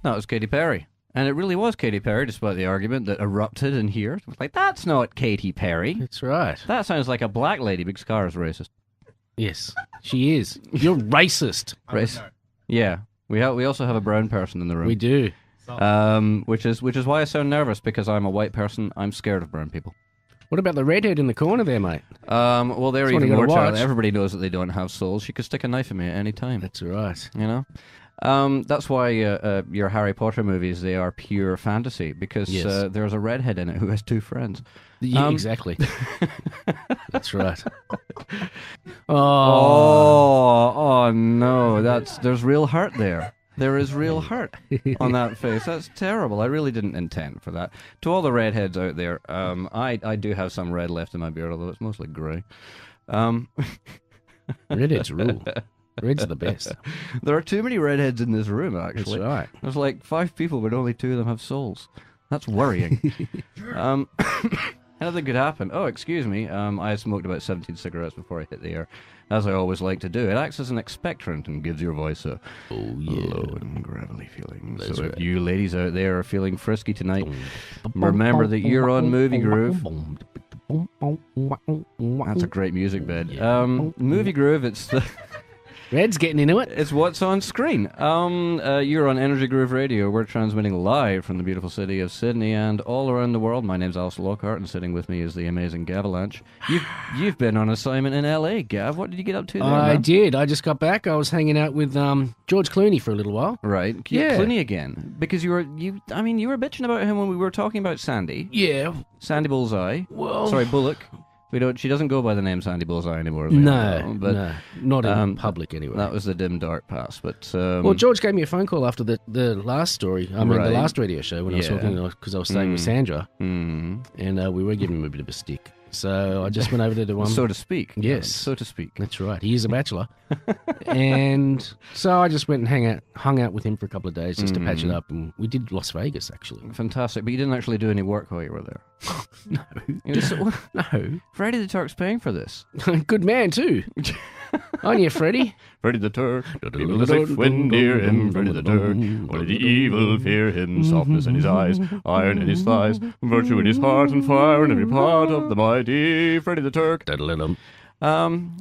That was Katy Perry. And it really was Katy Perry, despite the argument that erupted in here. It was like, that's not Katy Perry. That's right. That sounds like a black lady because Cara's racist. Yes, she is. You're racist. Race. Yeah. We also have a brown person in the room. We do. Which is why I sound nervous, because I'm a white person. I'm scared of brown people. What about the redhead in the corner there, mate? Well, they're That's one even you more gotta child. watch. Everybody knows that they don't have souls. She could stick a knife in me at any time. That's right. You know? That's why your Harry Potter movies, they are pure fantasy, because Yes. there's a redhead in it who has two friends. Yeah, exactly. That's right. Oh no, there's real hurt there. There is real hurt on that face. That's terrible. I really didn't intend for that. To all the redheads out there, I do have some red left in my beard, although it's mostly grey. Redheads rule. Red's the best. There are too many redheads in this room, actually. That's right. There's like 5 people, but only 2 of them have souls. That's worrying. Anything could happen. Oh, excuse me. I had smoked about 17 cigarettes before I hit the air, as I always like to do. It acts as an expectorant and gives your voice a low and gravelly feeling. That's so right. if you ladies out there are feeling frisky tonight, remember that you're on Movie Groove. That's a great music bed. Movie Groove, it's the... Red's getting into it. It's what's on screen. You're on Energy Groove Radio. We're transmitting live from the beautiful city of Sydney and all around the world. My name's Alister Lockhart, and sitting with me is the amazing Gavalanche. You've been on assignment in LA, Gav. What did you get up to there, I man? did. I just got back. I was hanging out with George Clooney for a little while. Right. Yeah. Clooney again. Because you were bitching about him when we were talking about Sandy. Yeah. Sandy Bullseye. Well, Sorry, Bullock. She doesn't go by the name Sandy Bullseye anymore. No, but not in public anyway. That was the dim dark past. But well, George gave me a phone call after the last story. I mean, the last radio show when I was talking, because I was staying with Sandra, and we were giving him a bit of a stick. So I just went over there to so to speak. Yes, so to speak. That's right. He is a bachelor, and so I just went and hung out with him for a couple of days just to patch it up, and we did Las Vegas actually. Fantastic, but you didn't actually do any work while you were there. No, no. Freddie the Turk's paying for this. Good man too. Aren't you, Freddie? Freddie the Turk, people are safe when near him. Freddie the Turk, only the evil fear him. Softness in his eyes, iron in his thighs, virtue in his heart, and fire in every part of the mighty Freddie the Turk. I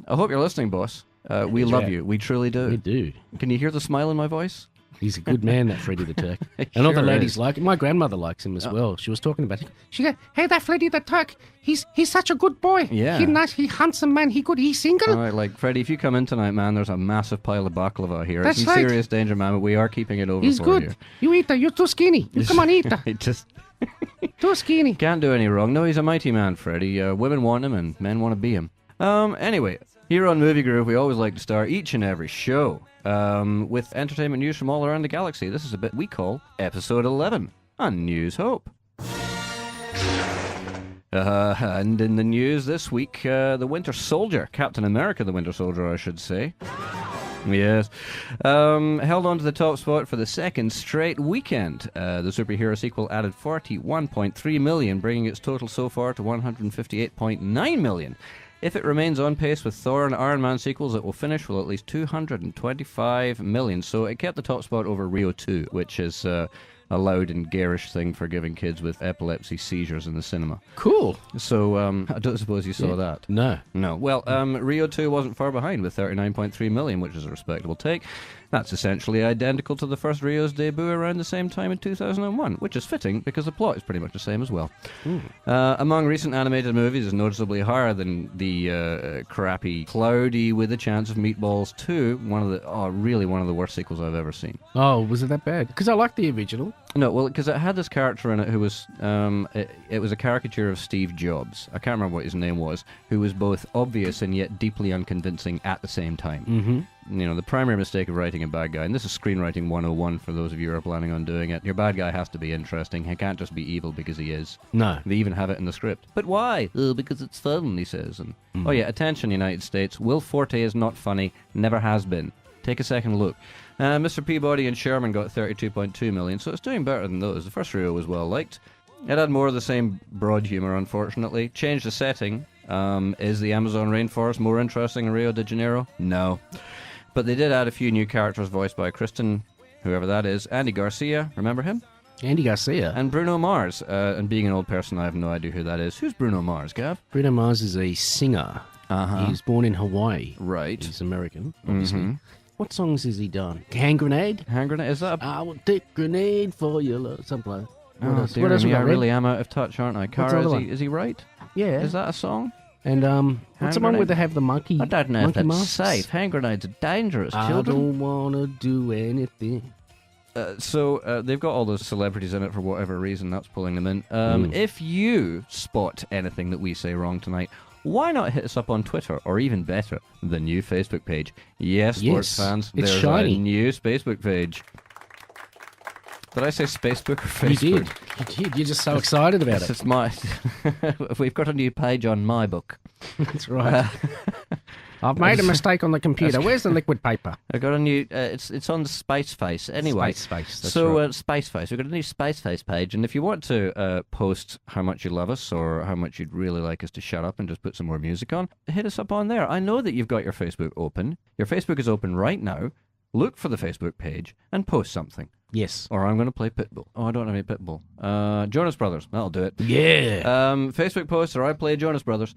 hope you're listening, boss. We love you. We truly do. We do. Can you hear the smile in my voice? He's a good man, that Freddie the Turk. And all the ladies like him. My grandmother likes him as well. She was talking about him. She said, "Hey, that Freddie the Turk, he's such a good boy. Yeah. He nice, he handsome man, he good, he's single." All right, like, Freddie, if you come in tonight, man, there's a massive pile of baklava here. That's it's in right. serious danger, man, but we are keeping it over He's for good. you. You eat that, you're too skinny. You come on, eat that. It just Too skinny. can't do any wrong. No, he's a mighty man, Freddie. Women want him and men want to be him. Anyway, here on Movie Groove, we always like to start each and every show with entertainment news from all around the galaxy. This is a bit we call Episode 11 on News Hope. And in the news this week, the Winter Soldier, Captain America the Winter Soldier, I should say. Yes. Held on to the top spot for the second straight weekend. The superhero sequel added $41.3 million, bringing its total so far to $158.9 million. If it remains on pace with Thor and Iron Man sequels, it will finish with at least $225 million. So it kept the top spot over Rio 2, which is a loud and garish thing for giving kids with epilepsy seizures in the cinema. Cool. So I don't suppose you saw that. No. No. Well, Rio 2 wasn't far behind with $39.3 million, which is a respectable take. That's essentially identical to the first Rio's debut around the same time in 2001, which is fitting because the plot is pretty much the same as well. Among recent animated movies is noticeably higher than the crappy Cloudy with a Chance of Meatballs 2, really one of the worst sequels I've ever seen. Oh, was it that bad? Because I liked the original. No, well, because it had this character in it who was, it was a caricature of Steve Jobs. I can't remember what his name was, who was both obvious and yet deeply unconvincing at the same time. Mm-hmm. You know, the primary mistake of writing a bad guy, and this is screenwriting 101 for those of you who are planning on doing it, your bad guy has to be interesting. He can't just be evil because he is. No. They even have it in the script. But why? Oh, because it's fun, he says. And oh yeah, attention, United States. Will Forte is not funny, never has been. Take a second look. Mr. Peabody and Sherman got $32.2 million, so it's doing better than those. The first Rio was well liked. It had more of the same broad humour, unfortunately. Changed the setting. Is the Amazon rainforest more interesting in Rio de Janeiro? No. But they did add a few new characters voiced by Kristen whoever that is. Andy Garcia, remember him? Andy Garcia. And Bruno Mars. And being an old person, I have no idea who that is. Who's Bruno Mars, Gav? Bruno Mars is a singer. He was born in Hawaii. Right. He's American, obviously. What songs has he done? Hand Grenade? Hand Grenade? Is that I will take grenade for your love. Something like that. What else? I really am out of touch, aren't I? Cara, is he right? Yeah. Is that a song? And what's the one where they have the monkey? I don't know if that's masks? safe. Hand grenades are dangerous, I children. don't want to do anything. So they've got all those celebrities in it for whatever reason. That's pulling them in. If you spot anything that we say wrong tonight, why not hit us up on Twitter, or even better, the new Facebook page? Yes, sports fans, it's there's shiny. a new Facebook page. Did I say Spacebook or Facebook? You did. You're just so excited about it. It's my. We've got a new page on my book. That's right. I've made a mistake on the computer. Where's the liquid paper? I got a new. It's on the Spaceface anyway. Spaceface. That's so right. Spaceface. We've got a new Spaceface page, and if you want to post how much you love us or how much you'd really like us to shut up and just put some more music on, hit us up on there. I know that you've got your Facebook open. Your Facebook is open right now. Look for the Facebook page and post something. Yes. Or I'm going to play Pitbull. Oh, I don't have any Pitbull. Jonas Brothers. That'll do it. Yeah. Facebook posts, or I play Jonas Brothers.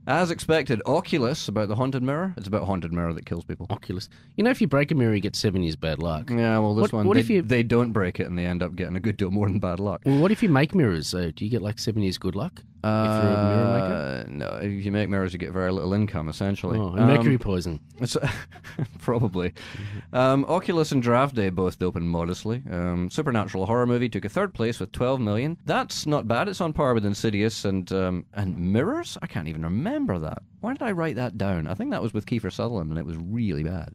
As expected, Oculus, about the haunted mirror. It's about a haunted mirror that kills people. Oculus. You know, if you break a mirror, you get 7 years bad luck. Yeah, well, this one, what if they don't break it and they end up getting a good deal more than bad luck. Well, what if you make mirrors? Do you get like 7 years good luck? If you're a mirror maker? No, if you make mirrors, you get very little income, essentially. Oh, and mercury poison. Probably. Oculus and Draft Day both opened modestly. Supernatural horror movie took a third place with 12 million. That's not bad. It's on par with Insidious and Mirrors? I can't even remember that. Why did I write that down? I think that was with Kiefer Sutherland, and it was really bad.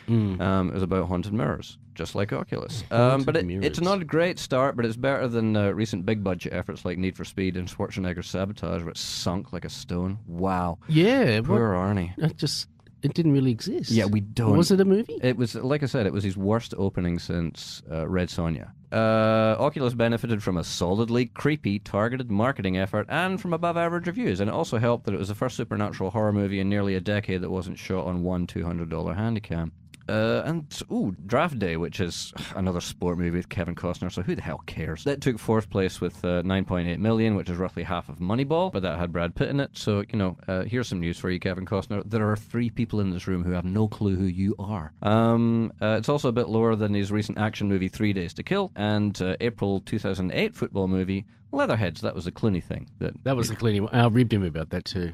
It was about haunted mirrors, just like Oculus. But it's not a great start, but it's better than recent big-budget efforts like Need for Speed and Schwarzenegger's Sabotage, where it sunk like a stone. Wow. Yeah. Poor Arnie. It didn't really exist. Yeah, we don't. Was it a movie? It was, like I said, it was his worst opening since Red Sonja. Oculus benefited from a solidly creepy, targeted marketing effort and from above-average reviews, and it also helped that it was the first supernatural horror movie in nearly a decade that wasn't shot on one $200 Handycam. Draft Day, which is another sport movie with Kevin Costner, so who the hell cares? That took fourth place with 9.8 million, which is roughly half of Moneyball, but that had Brad Pitt in it, so, here's some news for you, Kevin Costner. There are 3 people in this room who have no clue who you are. It's also a bit lower than his recent action movie 3 Days to Kill, and April 2008 football movie Leatherheads. That was the Clooney thing. That was the Clooney one. I ribbed him about that too.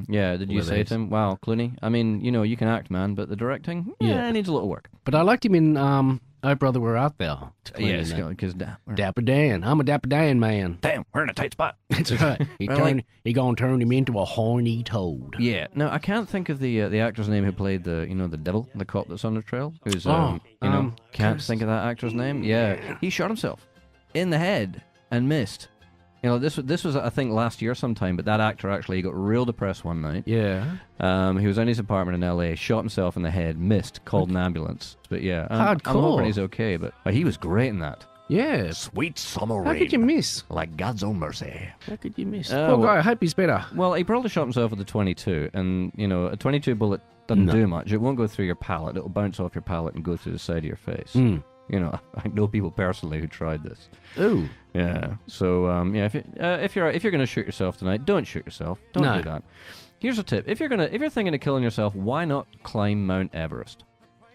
Yeah, did you say to him, wow, Clooney, I mean, you can act, man, but the directing, it needs a little work. But I liked him in Oh Brother, Where Art Thou? Yes, because Dapper Dan. I'm a Dapper Dan man. Damn, we're in a tight spot. That's right. He gonna turn him into a horny toad. Yeah. No, I can't think of the actor's name who played the devil, the cop that's on the trail. Who's can't think of that actor's name. Yeah, he shot himself in the head and missed. This was I think last year sometime, but that actor actually got real depressed one night. Yeah. He was in his apartment in L.A., shot himself in the head, missed, called an ambulance. But yeah, I'm hoping he's okay. But he was great in that. Yeah. Sweet summer rain. How could you miss? Like God's own mercy. How could you miss? Poor guy, I hope he's better. Well, he probably shot himself with a 22, and, a 22 bullet doesn't do much. It won't go through your palate. It'll bounce off your palate and go through the side of your face. I know people personally who tried this. Ooh. Yeah. So, if you're going to shoot yourself tonight, don't shoot yourself. Don't do that. Here's a tip: if you're thinking of killing yourself, why not climb Mount Everest?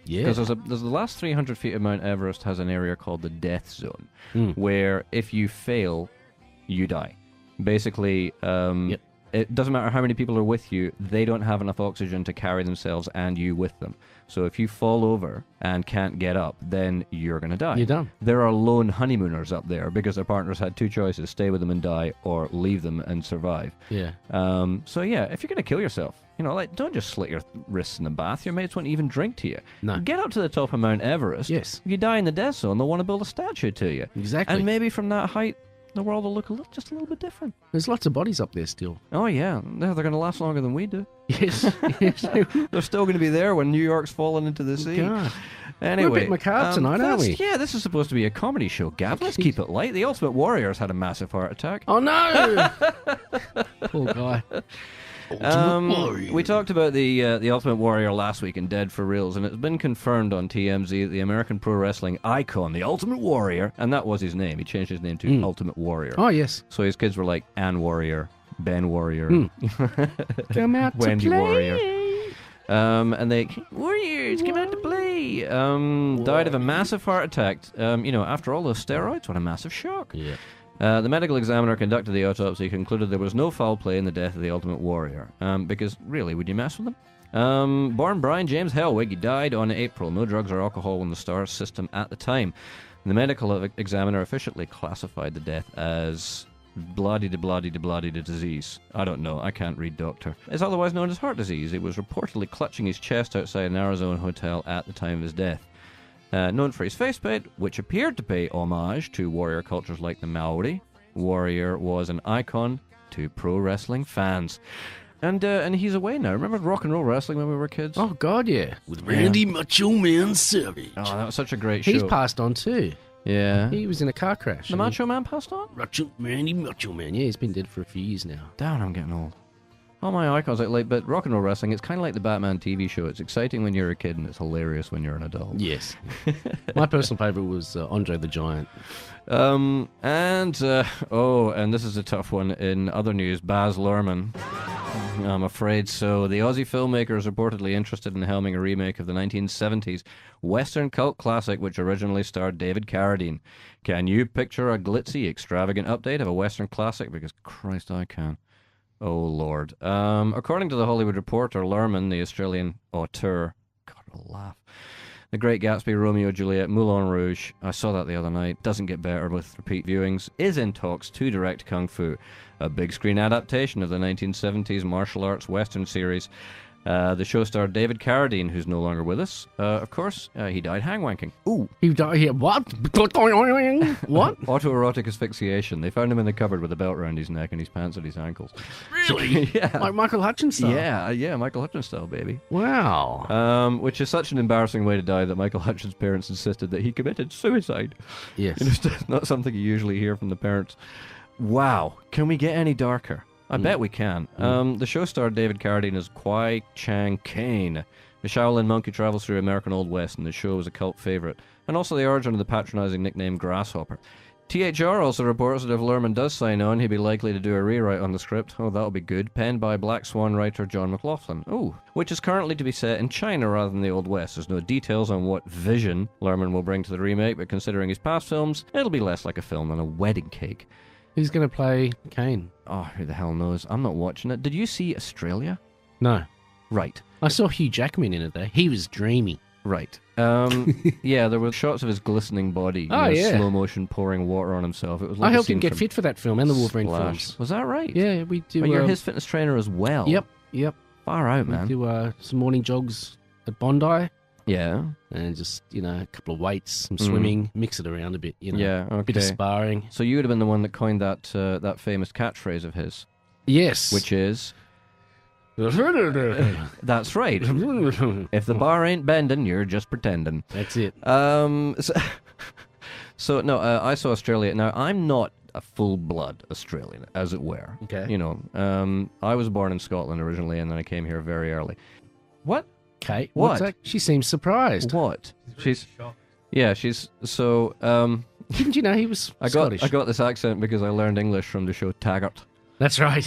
Yeah. Because there's the last 300 feet of Mount Everest has an area called the death zone, where if you fail, you die. Basically, it doesn't matter how many people are with you; they don't have enough oxygen to carry themselves and you with them. So if you fall over and can't get up, then you're going to die. You're done. There are lone honeymooners up there because their partners had 2 choices: stay with them and die, or leave them and survive. Yeah. So yeah, if you're going to kill yourself, don't just slit your wrists in the bath. Your mates won't even drink to you. No. Get up to the top of Mount Everest. Yes. If you die in the death zone, they'll want to build a statue to you. Exactly. And maybe from that height, the world will look just a little bit different. There's lots of bodies up there still. Oh, yeah. They're going to last longer than we do. Yes. They're still going to be there when New York's fallen into the sea. God. Anyway. We're a bit macabre tonight, aren't we? Yeah, this is supposed to be a comedy show, Gav. Let's keep it light. The Ultimate Warriors had a massive heart attack. Oh, no! Poor guy. We talked about the Ultimate Warrior last week in Dead for Reals, and it's been confirmed on TMZ that the American pro wrestling icon, the Ultimate Warrior, and that was his name. He changed his name to Ultimate Warrior. Oh, yes. So his kids were like Ann Warrior, Ben Warrior, Come out Wendy to play. Warrior. And they, Warriors, come out to play. Died of a massive heart attack. After all those steroids, what a massive shock. Yeah. The medical examiner conducted the autopsy, concluded there was no foul play in the death of the Ultimate Warrior. Because, really, would you mess with them? Born Brian James Hellwig, he died on April. No drugs or alcohol in the star system at the time. The medical examiner officially classified the death as bloody disease. I don't know. I can't read doctor. It's otherwise known as heart disease. He was reportedly clutching his chest outside an Arizona hotel at the time of his death. Known for his facepaint, which appeared to pay homage to warrior cultures like the Maori, Warrior was an icon to pro wrestling fans. And he's away now. Remember rock and roll wrestling when we were kids? Oh, God, yeah. With Randy Macho Man Savage. Oh, that was such a great show. He's passed on, too. Yeah. He was in a car crash. The Macho Man passed on? Randy Macho Man. Yeah, he's been dead for a few years now. Damn, I'm getting old. All my icons, but rock and roll wrestling, it's kind of like the Batman TV show. It's exciting when you're a kid and it's hilarious when you're an adult. Yes. My personal favourite was Andre the Giant. And this is a tough one. In other news, Baz Luhrmann. I'm afraid so. The Aussie filmmaker is reportedly interested in helming a remake of the 1970s Western cult classic which originally starred David Carradine. Can you picture a glitzy, extravagant update of a Western classic? Because Christ, I can. Oh, Lord. According to The Hollywood Reporter, Luhrmann, the Australian auteur, God, I'll laugh. The Great Gatsby, Romeo and Juliet, Moulin Rouge, I saw that the other night, doesn't get better with repeat viewings, is in talks to direct Kung Fu, a big screen adaptation of the 1970s martial arts Western series. The show starred David Carradine, who's no longer with us. Of course, he died hang-wanking. Ooh. He died here. What? What? Autoerotic asphyxiation. They found him in the cupboard with a belt around his neck and his pants at his ankles. Really? Yeah. Like Michael Hutchins style? Yeah, Michael Hutchins style, baby. Wow. Which is such an embarrassing way to die that Michael Hutchins' parents insisted that he committed suicide. Yes. It's not something you usually hear from the parents. Wow. Can we get any darker? I bet we can. The show starred David Carradine as Kwai Chang Caine. The Shaolin monk who travels through American Old West, and the show was a cult favorite. And also the origin of the patronizing nickname Grasshopper. THR also reports that if Luhrmann does sign on, he'd be likely to do a rewrite on the script. Oh, that'll be good. Penned by Black Swan writer John McLaughlin. Oh, which is currently to be set in China rather than the Old West. There's no details on what vision Luhrmann will bring to the remake, but considering his past films, it'll be less like a film than a wedding cake. Who's going to play Kane? Oh, who the hell knows? I'm not watching it. Did you see Australia? No. Right. I saw Hugh Jackman in it, though. He was dreamy. Right. Yeah, there were shots of his glistening body. Slow motion pouring water on himself. It was like I helped him get fit for that film and the Wolverine films. Was that right? Yeah, we do. But you're his fitness trainer as well. Yep. Far out, man. We do some morning jogs at Bondi. Yeah. And just, a couple of weights, some swimming, mix it around a bit, Yeah, okay. A bit of sparring. So you would have been the one that coined that famous catchphrase of his. Yes. Which is... That's right. If the bar ain't bending, you're just pretending. That's it. I saw Australia. Now, I'm not a full-blood Australian, as it were. Okay. I was born in Scotland originally, and then I came here very early. What? Kate, what? What's that? She seems surprised. What? She's so. Didn't you know he was Scottish? I got this accent because I learned English from the show Taggart. That's right.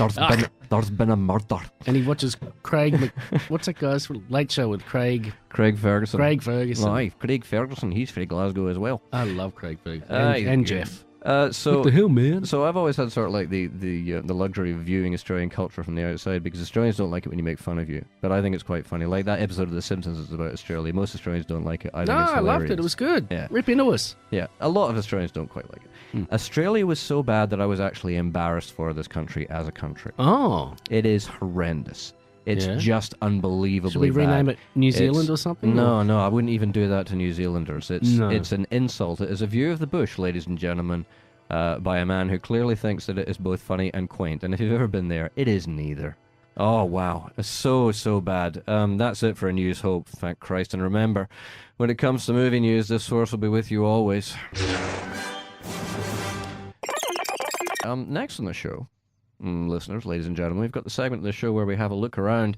There's been a murder. And he watches Craig. What's that guy's late show with Craig? Craig Ferguson. Craig Ferguson. Aye, Craig Ferguson. He's from Glasgow as well. I love Craig Ferguson and Jeff. So what the hell, man? So I've always had sort of like the luxury of viewing Australian culture from the outside because Australians don't like it when you make fun of you, but I think it's quite funny. Like that episode of The Simpsons is about Australia. Most Australians don't like it. I think it's hilarious. I loved it. It was good. Yeah. Rip into us. Yeah, a lot of Australians don't quite like it. Australia was so bad that I was actually embarrassed for this country as a country. Oh, it is horrendous. It's just unbelievably Should we rename it New Zealand or something? No, I wouldn't even do that to New Zealanders. It's an insult. It is a view of the bush, ladies and gentlemen. By a man who clearly thinks that it is both funny and quaint. And if you've ever been there, it is neither. Oh, wow. It's so bad. That's it for a News Hope, thank Christ. And remember, when it comes to movie news, this source will be with you always. Next on the show, listeners, ladies and gentlemen, we've got the segment of the show where we have a look around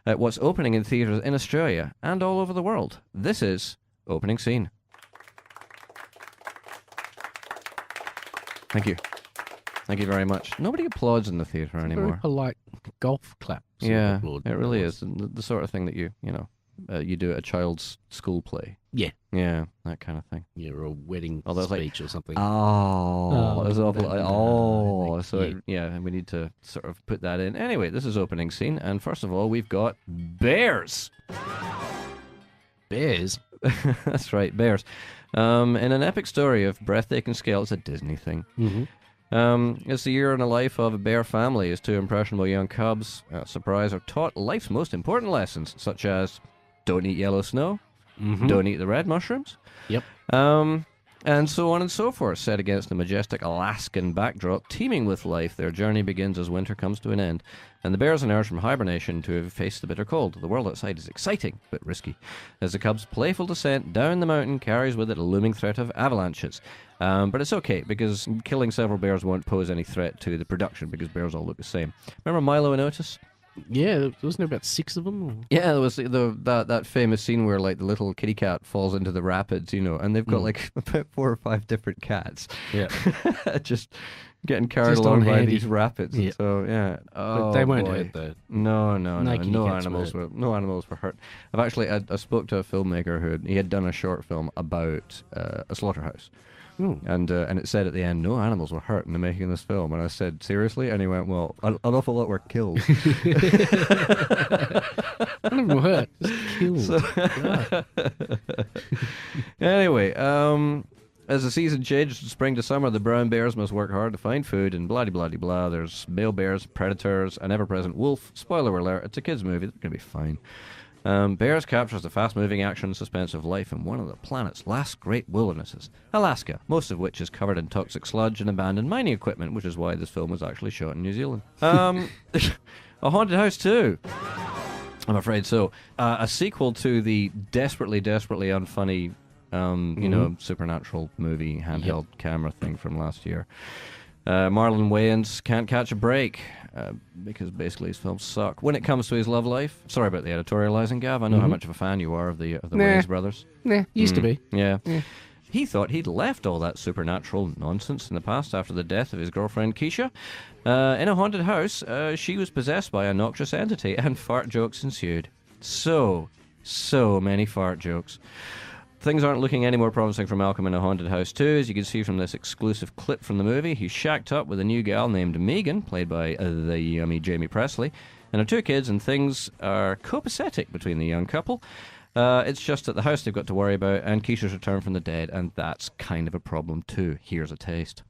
at what's opening in theatres in Australia and all over the world. This is Opening Scene. Thank you. Thank you very much. Nobody applauds in the theatre anymore. Very polite golf clap. Yeah, it really is. The sort of thing that you do at a child's school play. Yeah. Yeah, that kind of thing. Yeah, or a wedding speech or something. It's awful. So we need to sort of put that in. Anyway, this is Opening Scene, and first of all, we've got bears. Bears? That's right, bears. In an epic story of breathtaking scale, it's a Disney thing. Mm-hmm. It's the year in the life of a bear family as two impressionable young cubs, surprise, are taught life's most important lessons, such as don't eat yellow snow, don't eat the red mushrooms, and so on and so forth. Set against the majestic Alaskan backdrop, teeming with life, their journey begins as winter comes to an end, and the bears emerge from hibernation to face the bitter cold. The world outside is exciting, but risky, as the cubs' playful descent down the mountain carries with it a looming threat of avalanches. But it's okay, because killing several bears won't pose any threat to the production, because bears all look the same. Remember Milo and Otis? Yeah, wasn't there about 6 of them? Or? Yeah, there was that famous scene where like the little kitty cat falls into the rapids, and they've got like about 4 or 5 different cats. Yeah, just getting carried along by these rapids. Yeah. So yeah, but they weren't hurt though. No animals were hurt. I spoke to a filmmaker he had done a short film about a slaughterhouse. Ooh. And it said at the end, no animals were hurt in the making of this film. And I said, seriously? And he went, well, an awful lot were killed. None of them were hurt, just killed. Anyway, as the season changes from spring to summer, the brown bears must work hard to find food and blah-de-blah-de-blah. There's male bears, predators, an ever-present wolf. Spoiler alert, it's a kid's movie. It's going to be fine. Bears captures the fast-moving action and suspense of life in one of the planet's last great wildernesses, Alaska, most of which is covered in toxic sludge and abandoned mining equipment, which is why this film was actually shot in New Zealand. A Haunted House 2. I'm afraid so. A sequel to the desperately, desperately unfunny, supernatural movie handheld camera thing from last year. Marlon Wayans can't catch a break because basically his films suck. When it comes to his love life, sorry about the editorializing, Gav. I know how much of a fan you are of the Wayans brothers. Used to be. Yeah. He thought he'd left all that supernatural nonsense in the past after the death of his girlfriend Keisha. In a haunted house, she was possessed by a noxious entity, and fart jokes ensued. So many fart jokes. Things aren't looking any more promising for Malcolm in a Haunted House 2, as you can see from this exclusive clip from the movie. He's shacked up with a new gal named Megan, played by the yummy Jamie Presley, and her 2 kids, and things are copacetic between the young couple. It's just at the house they've got to worry about, and Keisha's returned from the dead, and that's kind of a problem too. Here's a taste.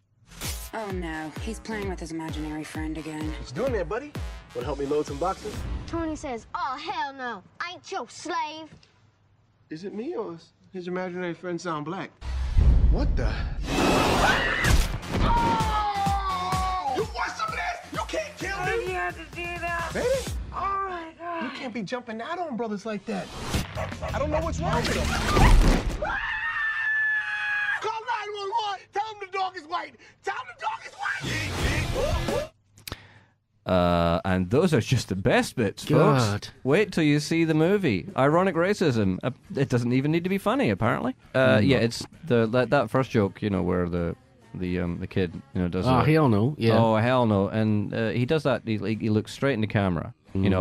Oh no, he's playing with his imaginary friend again. What you doing there, buddy? Wanna help me load some boxes? Tony says, oh, hell no, I ain't your slave. Is it me or is his imaginary friend sound black? What the? Oh! You want some of this? You can't kill me! You have to do that. Baby? Oh my God. You can't be jumping out on brothers like that. I don't know what's wrong with him. Call 911! Tell him the dog is white! Tell him the dog is white! And those are just the best bits, God. folks. Wait till you see the movie. Ironic racism. It doesn't even need to be funny, apparently. Yeah, it's that first joke, where the kid, does. Oh, hell no! Yeah. Oh, hell no! And he does that. He looks straight in the camera.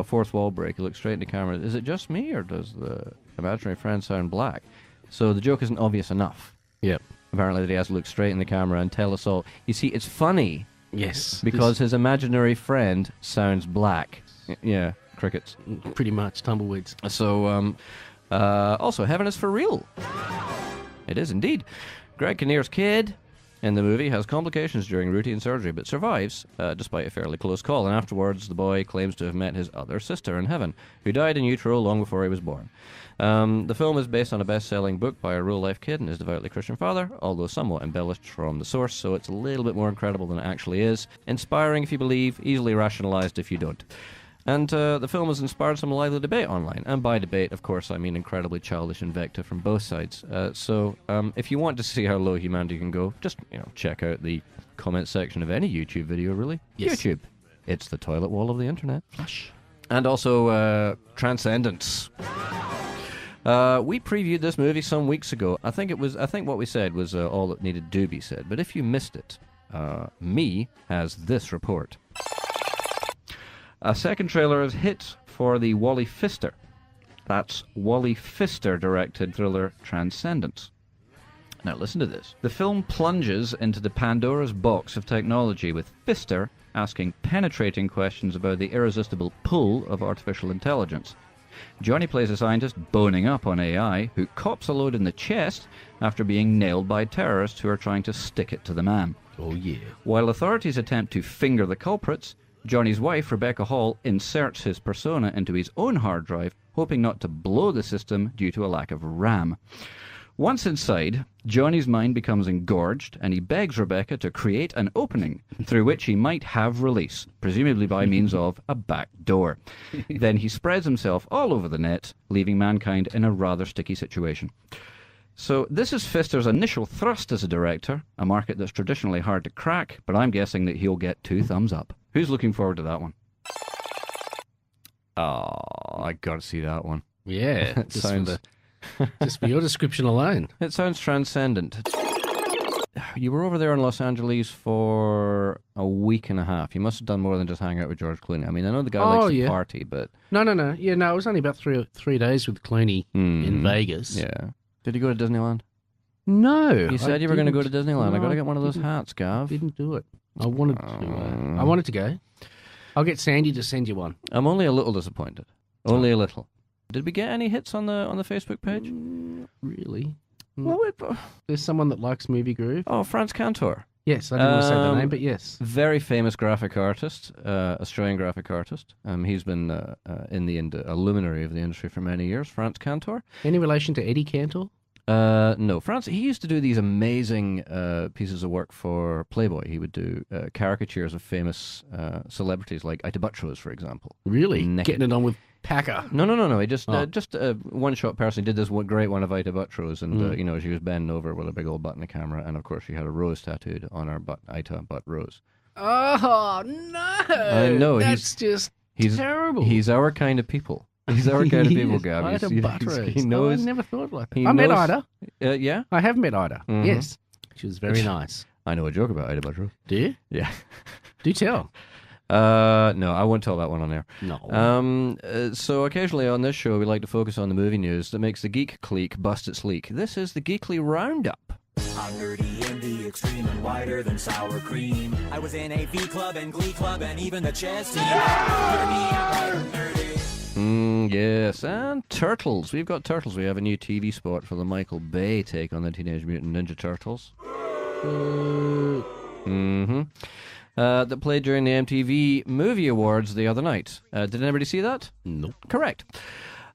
Fourth wall break. He looks straight in the camera. Is it just me, or does the imaginary friend sound black? So the joke isn't obvious enough. Yep. Apparently, that he has to look straight in the camera and tell us all. You see, it's funny. Yes. Because his imaginary friend sounds black. Yeah, crickets. Pretty much, tumbleweeds. So, also, heaven is for real. It is indeed. Greg Kinnear's kid in the movie has complications during routine surgery, but survives, despite a fairly close call. And afterwards, the boy claims to have met his other sister in heaven, who died in utero long before he was born. The film is based on a best-selling book by a real-life kid and his devoutly Christian father, although somewhat embellished from the source, so it's a little bit more incredible than it actually is. Inspiring if you believe, easily rationalized if you don't. And the film has inspired some lively debate online. And by debate, of course, I mean incredibly childish invective from both sides. So if you want to see how low humanity can go, just check out the comment section of any YouTube video, really. Yes. YouTube. It's the toilet wall of the internet. Flush. And also Transcendence. We previewed this movie some weeks ago. I think what we said was all that needed to be said. But if you missed it, me has this report. A second trailer is hit for the Wally Pfister. That's Wally Pfister directed thriller Transcendence. Now listen to this. The film plunges into the Pandora's box of technology, with Pfister asking penetrating questions about the irresistible pull of artificial intelligence. Johnny plays a scientist boning up on AI, who cops a load in the chest after being nailed by terrorists who are trying to stick it to the man. Oh, yeah. While authorities attempt to finger the culprits, Johnny's wife, Rebecca Hall, inserts his persona into his own hard drive, hoping not to blow the system due to a lack of RAM. Once inside, Johnny's mind becomes engorged, and he begs Rebecca to create an opening through which he might have release, presumably by means of a back door. Then he spreads himself all over the net, leaving mankind in a rather sticky situation. So this is Pfister's initial thrust as a director, a market that's traditionally hard to crack, but I'm guessing that he'll get 2 thumbs up. Who's looking forward to that one? Oh, I gotta see that one. Yeah. It sounds... Just for your description alone. It sounds transcendent. You were over there in Los Angeles for a week and a half. You must have done more than just hang out with George Clooney. I mean, I know the guy likes to party, but... No. Yeah, no, it was only about three days with Clooney in Vegas. Yeah. Did you go to Disneyland? No. You said you were going to go to Disneyland. No, I got to get one of those hats, Gav. I didn't do it. I wanted to. I wanted to go. I'll get Sandy to send you one. I'm only a little disappointed. Only a little. Did we get any hits on the Facebook page? Really? Well, There's someone that likes Movie Groove. Oh, Franz Cantor. Yes, I didn't want to say the name, but yes. Very famous graphic artist, Australian graphic artist. He's been a luminary of the industry for many years, Franz Cantor. Any relation to Eddie Cantor? No, Franz, he used to do these amazing pieces of work for Playboy. He would do caricatures of famous celebrities like Ita Buttrose, for example. Really? Naked. Getting it on with Packer? No. He just one-shot person. He did this great one of Ita Buttrose, and she was bending over with a big old button camera, and of course she had a rose tattooed on her butt, Ita Butt Rose. Oh, no! I know. That's just terrible. He's our kind of people. He's our kind of people, Gab. He knows. I never thought like that. I met Ida. Yeah? I have met Ida. Mm-hmm. Yes. She was very nice. I know a joke about Ida Buttrose. Do you? Yeah. Do tell. No, I won't tell that one on air. No. So occasionally on this show, we like to focus on the movie news that makes the geek clique bust its leak. This is the Geekly Roundup. I'm nerdy in the extreme and whiter than sour cream. I was in a V Club and Glee Club and even the chess team. Yes, and Turtles. We've got Turtles. We have a new TV spot for the Michael Bay take on the Teenage Mutant Ninja Turtles. That played during the MTV Movie Awards the other night. Did anybody see that? Nope. Correct.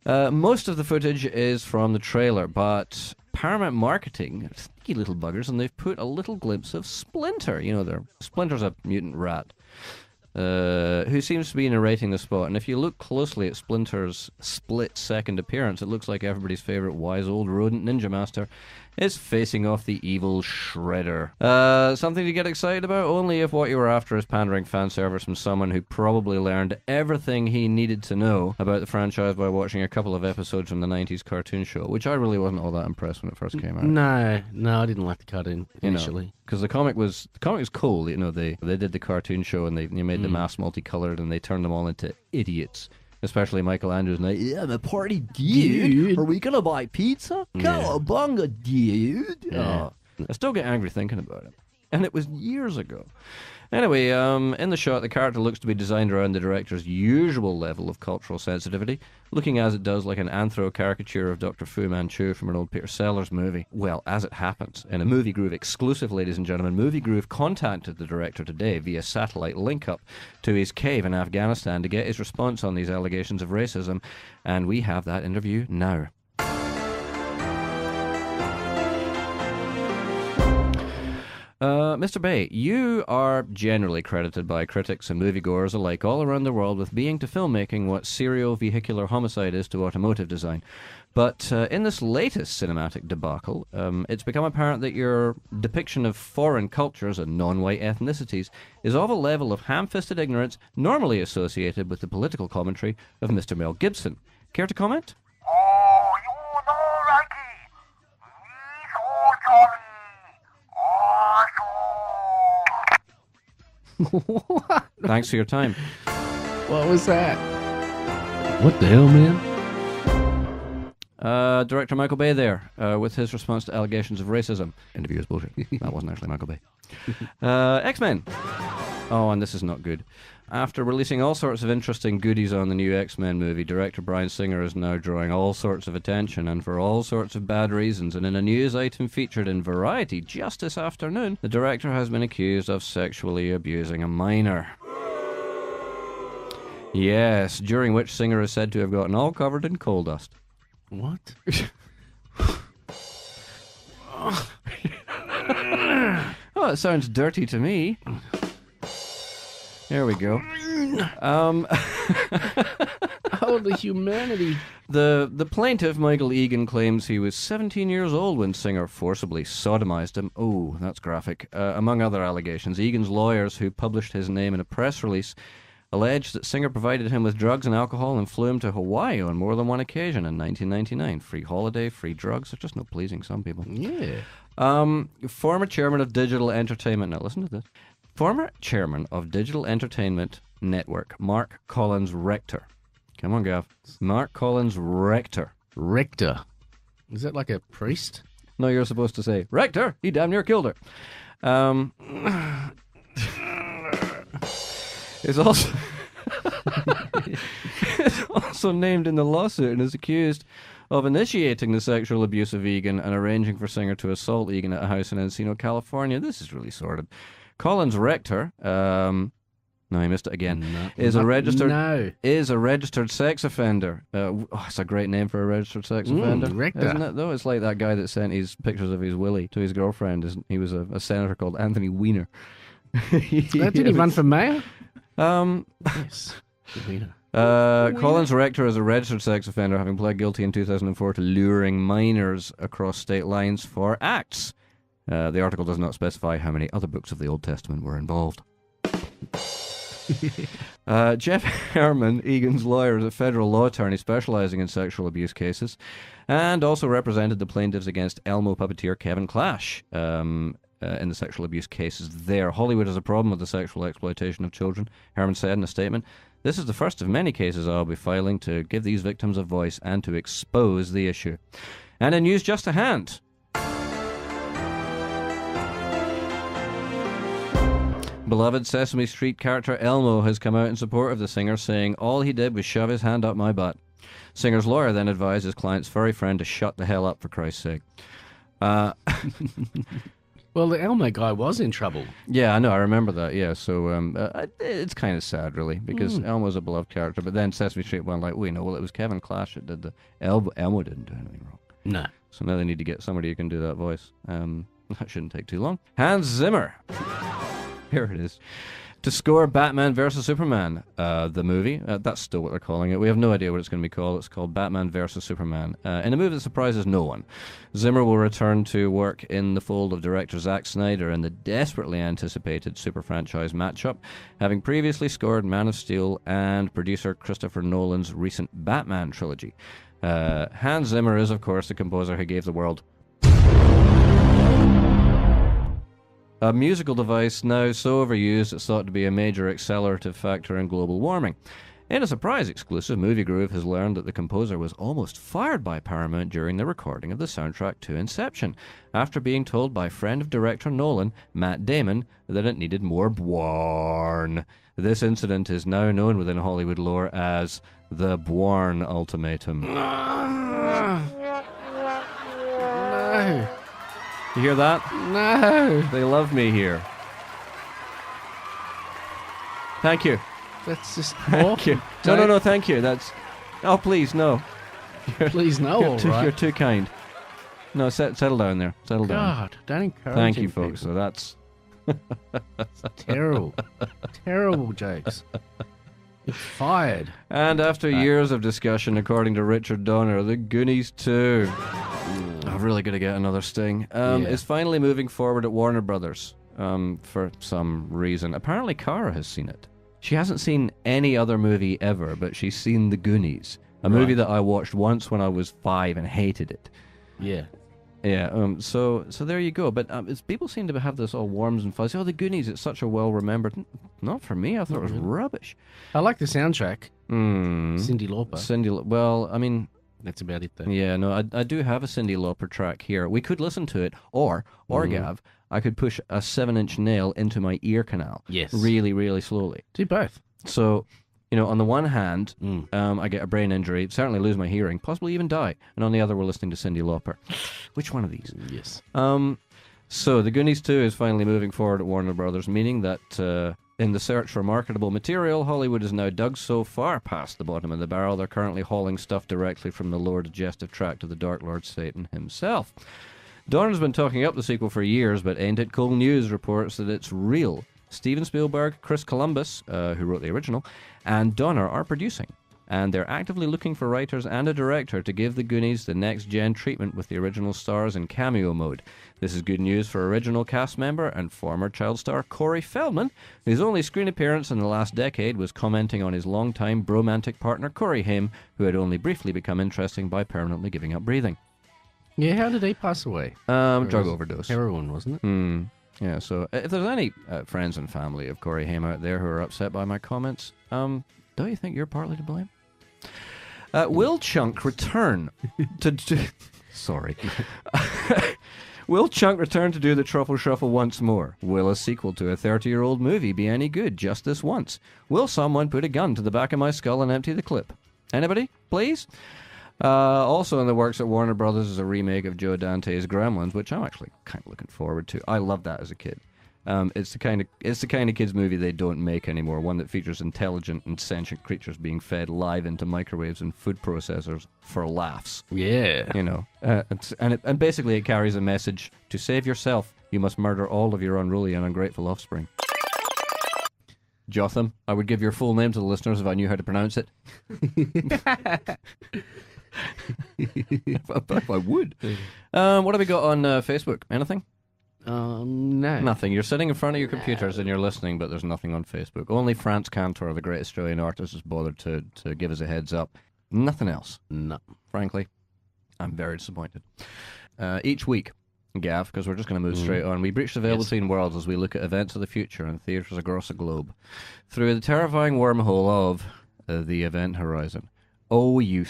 Most of the footage is from the trailer, but Paramount Marketing, sneaky little buggers, and they've put a little glimpse of Splinter. You know, Splinter's a mutant rat who seems to be narrating the spot. And if you look closely at Splinter's split-second appearance, it looks like everybody's favourite wise old rodent ninja master is facing off the evil Shredder. Something to get excited about? Only if what you were after is pandering fan service from someone who probably learned everything he needed to know about the franchise by watching a couple of episodes from the 90s cartoon show, which I really wasn't all that impressed when it first came out. No, I didn't like the cartoon initially. Because the comic was cool. You know, they did the cartoon show and they made the masks multicolored and they turned them all into idiots. Especially Michael Andrews, and yeah, I'm a party dude. Are we gonna buy pizza? Cowabunga, dude. Yeah. I still get angry thinking about it. And it was years ago. Anyway, in the shot, the character looks to be designed around the director's usual level of cultural sensitivity, looking as it does like an anthro-caricature of Dr. Fu Manchu from an old Peter Sellers movie. Well, as it happens, in a Movie Groove exclusive, ladies and gentlemen, Movie Groove contacted the director today via satellite link-up to his cave in Afghanistan to get his response on these allegations of racism, and we have that interview now. Mr. Bay, you are generally credited by critics and moviegoers alike all around the world with being to filmmaking what serial vehicular homicide is to automotive design. But in this latest cinematic debacle, it's become apparent that your depiction of foreign cultures and non-white ethnicities is of a level of ham-fisted ignorance normally associated with the political commentary of Mr. Mel Gibson. Care to comment? Oh, you know, Rocky. Me so Johnny. Oh, so. What? Thanks for your time. What was that? What the hell, man? Director Michael Bay there, with his response to allegations of racism. Interview is bullshit. That wasn't actually Michael Bay. X-Men. Oh, and this is not good. After releasing all sorts of interesting goodies on the new X-Men movie, director Bryan Singer is now drawing all sorts of attention, and for all sorts of bad reasons. And in a news item featured in Variety just this afternoon, the director has been accused of sexually abusing a minor. Yes, during which Singer is said to have gotten all covered in coal dust. What? Oh, it sounds dirty to me. There we go. Oh, the humanity. The plaintiff, Michael Egan, claims he was 17 years old when Singer forcibly sodomized him. Oh, that's graphic. Among other allegations, Egan's lawyers, who published his name in a press release, alleged that Singer provided him with drugs and alcohol and flew him to Hawaii on more than one occasion in 1999. Free holiday, free drugs. They're just not pleasing some people. Yeah. Former chairman of Digital Entertainment. Now listen to this. Former chairman of Digital Entertainment Network, Mark Collins Rector. Come on, Gav. Mark Collins Rector. Rector. Is that like a priest? No, you're supposed to say, Rector, he damn near killed her. Is also is also named in the lawsuit and is accused of initiating the sexual abuse of Egan and arranging for Singer to assault Egan at a house in Encino, California. This is really sordid. Collins Rector, no, he missed it again, is a registered sex offender. It's a great name for a registered sex offender, Rector. Isn't it, though? It's like that guy that sent his pictures of his willy to his girlfriend. He was a senator called Anthony Weiner. Didn't he run for mayor? Yes. Collins Rector is a registered sex offender, having pled guilty in 2004 to luring minors across state lines for acts. The article does not specify how many other books of the Old Testament were involved. Jeff Herman, Egan's lawyer, is a federal law attorney specializing in sexual abuse cases, and also represented the plaintiffs against Elmo puppeteer Kevin Clash in the sexual abuse cases there. Hollywood has a problem with the sexual exploitation of children, Herman said in a statement. This is the first of many cases I'll be filing to give these victims a voice and to expose the issue. And in news just to hand, beloved Sesame Street character Elmo has come out in support of the singer, saying all he did was shove his hand up my butt. Singer's lawyer then advised his client's furry friend to shut the hell up, for Christ's sake. Well, the Elmo guy was in trouble. Yeah, I know, I remember that, yeah. So it's kind of sad, really, because Elmo's a beloved character, but then Sesame Street went like, well, it was Kevin Clash that did the... Elmo didn't do anything wrong. No. So now they need to get somebody who can do that voice. That shouldn't take too long. Hans Zimmer. Here it is. To score Batman vs. Superman, the movie. That's still what they're calling it. We have no idea what it's going to be called. It's called Batman vs. Superman. In a movie that surprises no one. Zimmer will return to work in the fold of director Zack Snyder in the desperately anticipated super franchise matchup, having previously scored Man of Steel and producer Christopher Nolan's recent Batman trilogy. Hans Zimmer is, of course, the composer who gave the world a musical device now so overused it's thought to be a major accelerative factor in global warming. In a surprise exclusive, Movie Groove has learned that the composer was almost fired by Paramount during the recording of the soundtrack to Inception, after being told by friend of director Nolan, Matt Damon, that it needed more Bwarn. This incident is now known within Hollywood lore as the Bwarn Ultimatum. No. You hear that? No. They love me here. Thank you. That's just Thank you. No, thank you. That's... Oh, please, no. Please, no, all right. You're too kind. No, settle down there. Settle down. God, don't encourage Thank you, people. folks. So that's... Terrible. Terrible jokes. Fired. And after years of discussion, according to Richard Donner, The Goonies 2. I'm really going to get another sting. Is finally moving forward at Warner Brothers for some reason. Apparently, Cara has seen it. She hasn't seen any other movie ever, but she's seen The Goonies, a movie that I watched once when I was 5 and hated it. Yeah. Yeah, so there you go. But people seem to have this all warms and fuzzy. Oh, The Goonies, it's such a well-remembered... Not for me, I thought it was rubbish. I like the soundtrack. Cyndi Lauper. Well, I mean... That's about it, though. Yeah, no, I do have a Cyndi Lauper track here. We could listen to it, or Gav, I could push a 7-inch nail into my ear canal. Yes. Really, really slowly. Do both. So... on the one hand, I get a brain injury, certainly lose my hearing, possibly even die. And on the other, we're listening to Cyndi Lauper. Which one of these? Yes. So, The Goonies 2 is finally moving forward at Warner Brothers, meaning that in the search for marketable material, Hollywood is now dug so far past the bottom of the barrel, they're currently hauling stuff directly from the lower digestive tract of the Dark Lord Satan himself. Donner's been talking up the sequel for years, but Ain't It Cool News reports that it's real. Steven Spielberg, Chris Columbus, who wrote the original, and Donner are producing. And they're actively looking for writers and a director to give The Goonies the next-gen treatment with the original stars in cameo mode. This is good news for original cast member and former child star Corey Feldman, whose only screen appearance in the last decade was commenting on his longtime bromantic partner Corey Haim, who had only briefly become interesting by permanently giving up breathing. Yeah, how did he pass away? Drug overdose. Heroin, wasn't it? Yeah, so if there's any friends and family of Corey Haim out there who are upset by my comments, don't you think you're partly to blame? Will Chunk return to Sorry. Will Chunk return to do the Truffle Shuffle once more? Will a sequel to a 30-year-old movie be any good just this once? Will someone put a gun to the back of my skull and empty the clip? Anybody? Please? Also in the works at Warner Brothers is a remake of Joe Dante's Gremlins, which I'm actually kind of looking forward to. I loved that as a kid. It's the kind of kids movie they don't make anymore. One that features intelligent and sentient creatures being fed live into microwaves and food processors for laughs. Yeah, and basically it carries a message: to save yourself, you must murder all of your unruly and ungrateful offspring. Jotham, I would give your full name to the listeners if I knew how to pronounce it. I would. What have we got on Facebook? Anything? No. Nothing. You're sitting in front of your computers and you're listening, but there's nothing on Facebook. Only Franz Cantor, the great Australian artist, has bothered to give us a heads up. Nothing else. No. Frankly, I'm very disappointed. Each week, Gav, because we're just going to move straight on, we breach the veil between worlds as we look at events of the future in theatres across the globe through the terrifying wormhole of the event horizon. Oh, you...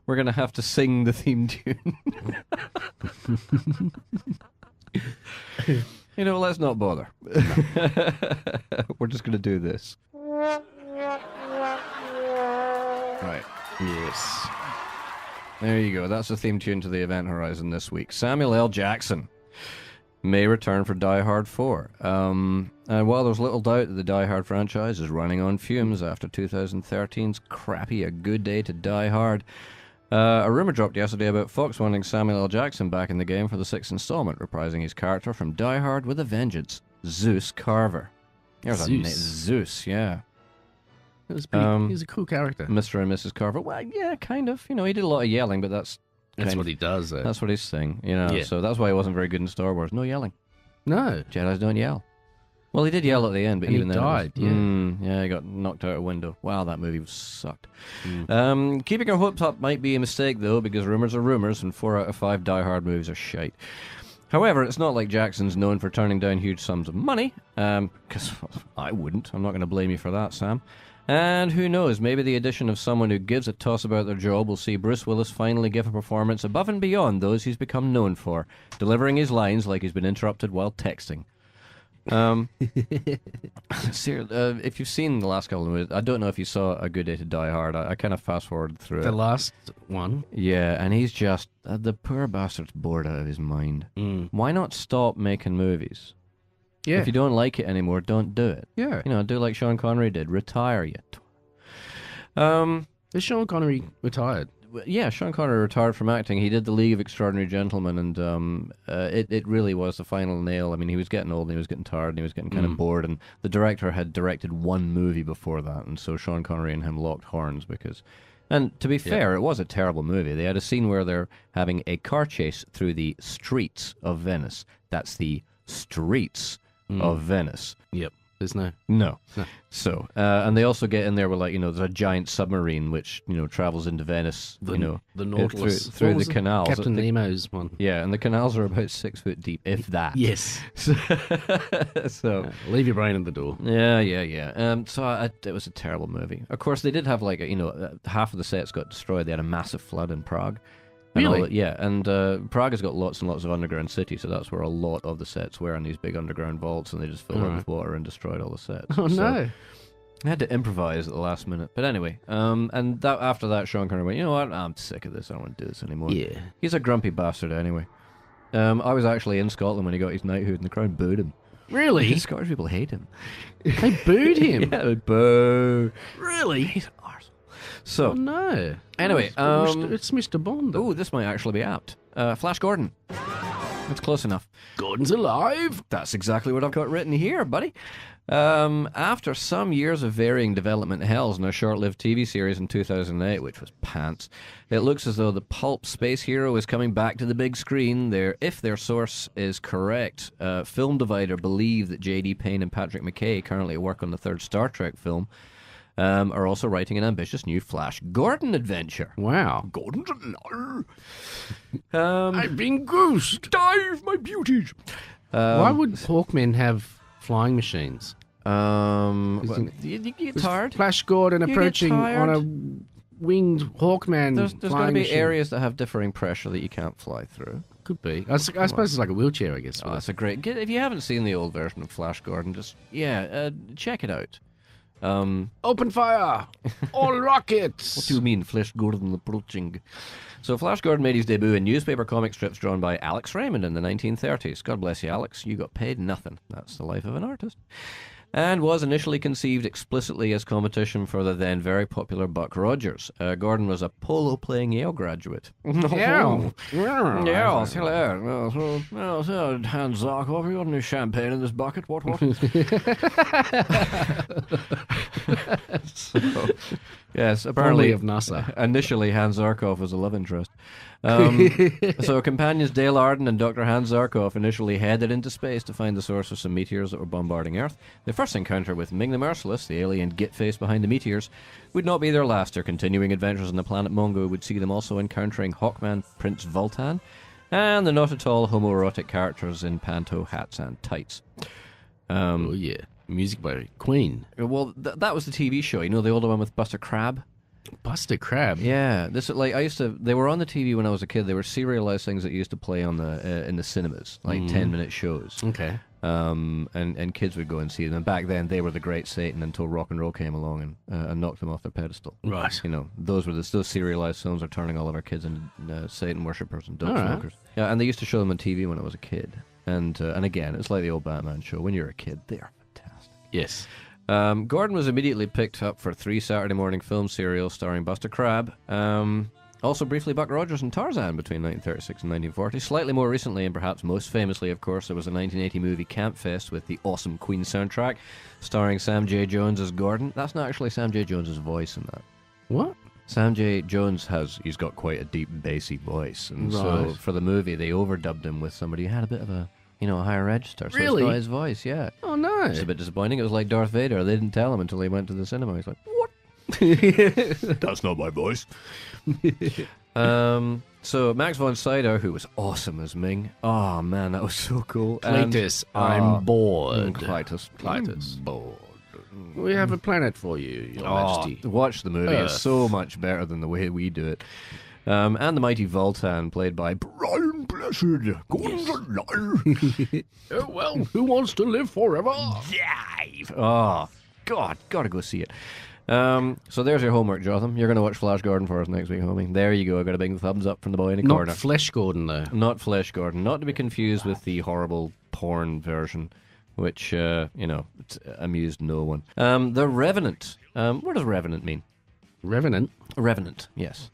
We're going to have to sing the theme tune. Let's not bother. We're just going to do this. Right. Yes. There you go. That's the theme tune to the event horizon this week. Samuel L. Jackson may return for Die Hard 4. And while there's little doubt that the Die Hard franchise is running on fumes after 2013's crappy A Good Day to Die Hard, a rumor dropped yesterday about Fox wanting Samuel L. Jackson back in the game for the 6th installment, reprising his character from Die Hard with a vengeance, Zeus Carver. There's Zeus, yeah. He's a cool character. Mr. and Mrs. Carver. Well, yeah, kind of. He did a lot of yelling, but that's what he does, though. That's what his thing, So that's why he wasn't very good in Star Wars. No yelling. No. Jedis don't yell. Well, he did yell at the end, but and even he then... died, he got knocked out a window. Wow, that movie sucked. Keeping our hopes up might be a mistake, though, because rumors are rumors, and 4 out of 5 Die Hard movies are shite. However, it's not like Jackson's known for turning down huge sums of money, because I wouldn't. I'm not going to blame you for that, Sam. And who knows, maybe the addition of someone who gives a toss about their job will see Bruce Willis finally give a performance above and beyond those he's become known for, delivering his lines like he's been interrupted while texting. If you've seen the last couple of movies, I don't know if you saw A Good Day to Die Hard. I kind of fast-forwarded through the last one. Yeah, and he's just... the poor bastard's bored out of his mind. Why not stop making movies? Yeah. If you don't like it anymore, don't do it. Yeah. Do like Sean Connery did. Retire, you Is Sean Connery retired? Yeah, Sean Connery retired from acting. He did The League of Extraordinary Gentlemen, and it really was the final nail. I mean, he was getting old, and he was getting tired, and he was getting kind of bored, and the director had directed one movie before that, and so Sean Connery and him locked horns because... And to be fair, it was a terrible movie. They had a scene where they're having a car chase through the streets of Venice. That's the streets of Venice. Yep. There's no. So, and they also get in there with, like, there's a giant submarine which, travels into Venice, the Nautilus. through the canals. Captain Nemo's one. Yeah, and the canals are about 6 foot deep, if that. Yes. So leave your brain at the door. Yeah. It was a terrible movie. Of course, they did have, like, half of the sets got destroyed. They had a massive flood in Prague. Really? Yeah, and Prague has got lots and lots of underground cities, so that's where a lot of the sets were in these big underground vaults, and they just filled it with water and destroyed all the sets. Oh, no. I had to improvise at the last minute. But anyway, and after that, Sean Connery went, you know what, I'm sick of this, I don't want to do this anymore. Yeah. He's a grumpy bastard anyway. I was actually in Scotland when he got his knighthood, and the crowd booed him. Really? Scottish people hate him. They booed him? Yeah, they boo. Really? He's an arsehole. So, oh, no. Anyway, it's Mr. Bond. Oh, this might actually be apt. Flash Gordon. It's close enough. Gordon's alive. That's exactly what I've got written here, buddy. After some years of varying development hells and a short-lived TV series in 2008, which was pants, it looks as though the pulp space hero is coming back to the big screen. If their source is correct, Film Divider believe that J.D. Payne and Patrick McKay, currently at work on the third Star Trek film, are also writing an ambitious new Flash Gordon adventure. Wow. Gordon's alive. I've been goosed. Dive, my beauties. Why would Hawkmen have flying machines? You get tired. Flash Gordon approaching on a winged Hawkman. There's going to be areas that have differing pressure that you can't fly through. Could be. I suppose it's like a wheelchair, I guess. Oh, that's a great... If you haven't seen the old version of Flash Gordon, just, check it out. Open fire! All rockets! What do you mean, Flash Gordon approaching? So Flash Gordon made his debut in newspaper comic strips drawn by Alex Raymond in the 1930s. God bless you, Alex. You got paid nothing. That's the life of an artist. And was initially conceived explicitly as competition for the then very popular Buck Rogers. Gordon was a polo-playing Yale graduate. Yeah. Yes, hello. Well, Hans Zarkov, you got any champagne in this bucket? What? So, yes, apparently of NASA. Initially, Hans Zarkov was a love interest. So companions Dale Arden and Dr. Hans Zarkov initially headed into space to find the source of some meteors that were bombarding Earth. Their first encounter with Ming the Merciless, the alien git-face behind the meteors, would not be their last. Their continuing adventures on the planet Mongo would see them also encountering Hawkman Prince Vultan and the not at all homoerotic characters in panto hats and tights. Oh yeah, music by Queen. Well, that was the TV show. You know, the older one with Buster Crabbe? Buster Crabbe. Yeah, they were on the TV when I was a kid. They were serialized things that used to play on the in the cinemas, like 10-minute shows. Okay. And kids would go and see them. And back then, they were the great Satan until rock and roll came along and knocked them off their pedestal. Right. You know, those serialized films are turning all of our kids into Satan worshippers and dope smokers. Yeah, and they used to show them on TV when I was a kid. And again, it's like the old Batman show. When you're a kid, they are fantastic. Yes. Gordon was immediately picked up for 3 Saturday morning film serials starring Buster Crabbe. Also briefly Buck Rogers and Tarzan between 1936 and 1940. Slightly more recently, and perhaps most famously, of course, there was a 1980 movie Camp Fest with the awesome Queen soundtrack starring Sam J. Jones as Gordon. That's not actually Sam J. Jones' voice in that. What? Sam J. Jones he's got quite a deep, bassy voice. And so for the movie, they overdubbed him with somebody who had a bit of a higher register. So really? It's not his voice, yeah. Oh, no. It's a bit disappointing. It was like Darth Vader. They didn't tell him until he went to the cinema. He's like, what? That's not my voice. So Max von Sydow, who was awesome as Ming. Oh, man, that was so cool. Cletus, I'm bored. Cletus. I'm bored. We have a planet for you, Your Majesty. Watch the movie. It's so much better than the way we do it. And the mighty Vultan, played by Brian Blessed. Gordon's alive. Oh, well, who wants to live forever? Dive. Oh, God, gotta go see it. So there's your homework, Jotham. You're going to watch Flash Gordon for us next week, homie. There you go. I got a big thumbs up from the boy in the corner. Not Flesh Gordon, though. Not Flesh Gordon. Not to be confused with the horrible porn version, which, amused no one. The Revenant. What does Revenant mean? Revenant? Revenant, yes.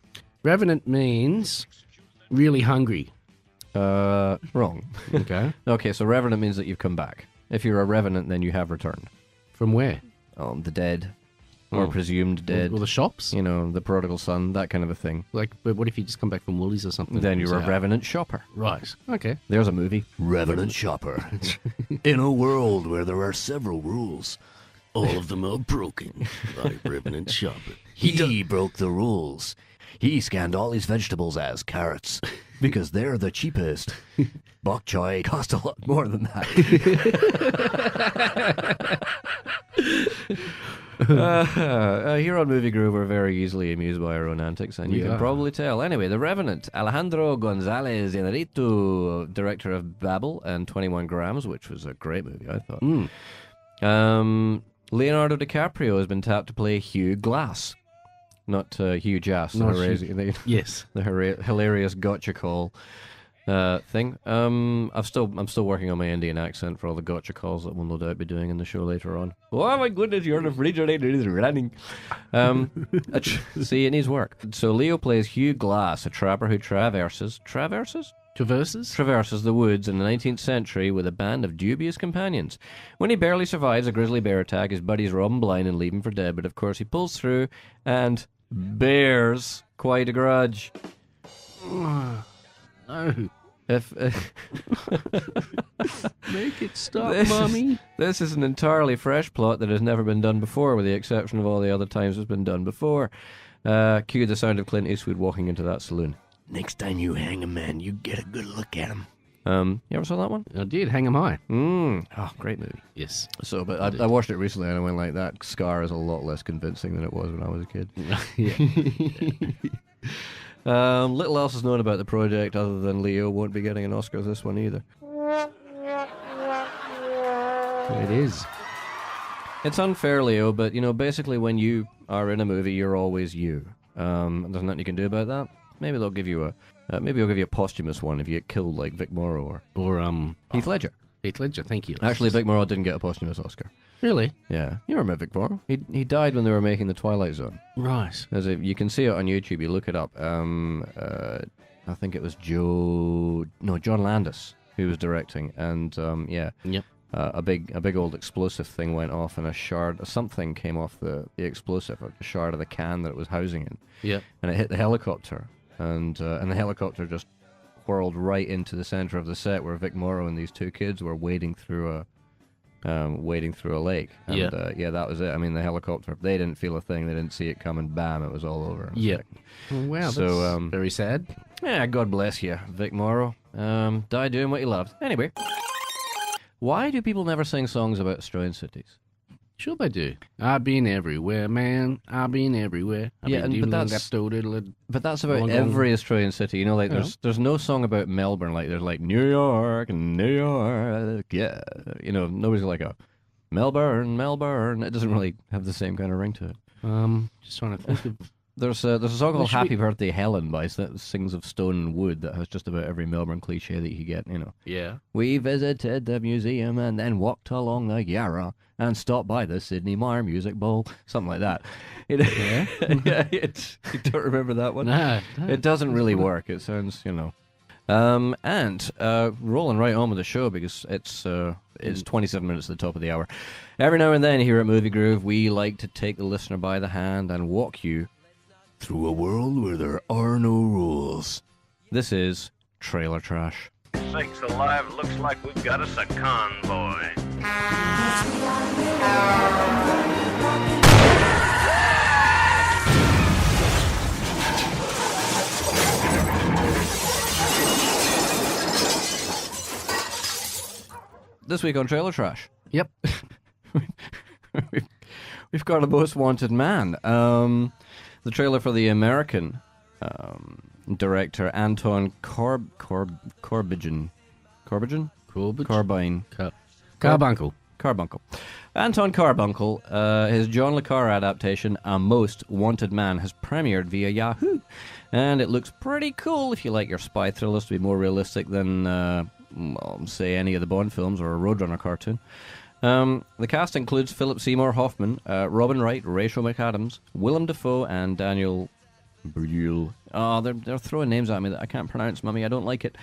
Revenant means really hungry. Wrong. Okay. Okay, so revenant means that you've come back. If you're a revenant, then you have returned. From where? The dead. Or presumed dead. Or the shops? You know, the prodigal son, that kind of a thing. Like, but what if you just come back from Woolies or something? Then you're a So- revenant shopper. Right. Okay. There's a movie. Revenant Shopper. In a world where there are several rules, all of them are broken by Revenant Shopper. He broke the rules. He scanned all his vegetables as carrots because they're the cheapest. Bok choy cost a lot more than that. Here on Movie Groove, we're very easily amused by our own antics, and you can Yeah. probably tell. Anyway, The Revenant, Alejandro González Iñárritu, director of Babel and 21 Grams, which was a great movie, I thought. Leonardo DiCaprio has been tapped to play Hugh Glass. Not Hugh Jass, Not Yes. the hilarious gotcha call thing. I'm still working on my Indian accent for all the gotcha calls that we'll no doubt be doing in the show later on. Oh my goodness, your refrigerator is running. See, it needs work. So Leo plays Hugh Glass, a trapper who traverses Traverses? the woods in the 19th century with a band of dubious companions. When he barely survives a grizzly bear attack, his buddies rob him blind and leave him for dead, but of course he pulls through and bears quite a grudge. No. If Make it stop, Mummy. This is an entirely fresh plot that has never been done before, with the exception of all the other times it's been done before. Cue the sound of Clint Eastwood walking into that saloon. Next time you hang a man, you get a good look at him. You ever saw that one? I did. Hang 'em high. Oh, great movie. Yes. So, but I watched it recently and I went like, that scar is a lot less convincing than it was when I was a kid. Little else is known about the project other than Leo won't be getting an Oscar this one either. It is. It's unfair, Leo, but basically when you are in a movie, you're always you. There's nothing you can do about that. Maybe they'll give you maybe I'll give you a posthumous one if you get killed like Vic Morrow or Heath Ledger. Heath Ledger, thank you. Actually, Vic Morrow didn't get a posthumous Oscar. Really? Yeah, you remember Vic Morrow? He died when they were making The Twilight Zone. Right. You can see it on YouTube. You look it up. I think it was John Landis who was directing, and Yep. a big old explosive thing went off, and something came off the explosive, a shard of the can that it was housing in. Yep. And it hit the helicopter, and the helicopter just whirled right into the center of the set where Vic Morrow and these two kids were wading through a lake. And, Yeah. that was it. I mean, the helicopter, they didn't feel a thing. They didn't see it coming. Bam, it was all over. Yeah. Oh, wow, So, that's very sad. Yeah, God bless you, Vic Morrow. Die doing what you loved. Anyway, why do people never sing songs about Australian cities? Sure they do. I've been everywhere, man. I've been everywhere. But that's about every Australian city. There's no song about Melbourne. Like there's like New York and New York. Yeah, nobody's like a Melbourne. It doesn't really have the same kind of ring to it. Just trying to think of. There's a song called Happy Birthday Helen that sings of stone and wood that has just about every Melbourne cliche that you get. Yeah. We visited the museum and then walked along the Yarra and stopped by the Sydney Mire Music Bowl. Something like that. Yeah? You don't remember that one? No. It doesn't really work. It sounds, rolling right on with the show because it's 27 minutes at the top of the hour. Every now and then here at Movie Groove, we like to take the listener by the hand and walk you through a world where there are no rules. This is Trailer Trash. Sakes alive, looks like we've got us a convoy. This week on Trailer Trash. Yep. We've got a most wanted man. The trailer for the American director Anton Corbijn. Carbuncle. Anton Carbuncle, his John le Carre adaptation, A Most Wanted Man, has premiered via Yahoo. And it looks pretty cool if you like your spy thrillers to be more realistic than, say, any of the Bond films or a Roadrunner cartoon. The cast includes Philip Seymour Hoffman, Robin Wright, Rachel McAdams, Willem Dafoe, and Daniel Brule. Oh, they're throwing names at me that I can't pronounce, Mummy. I don't like it.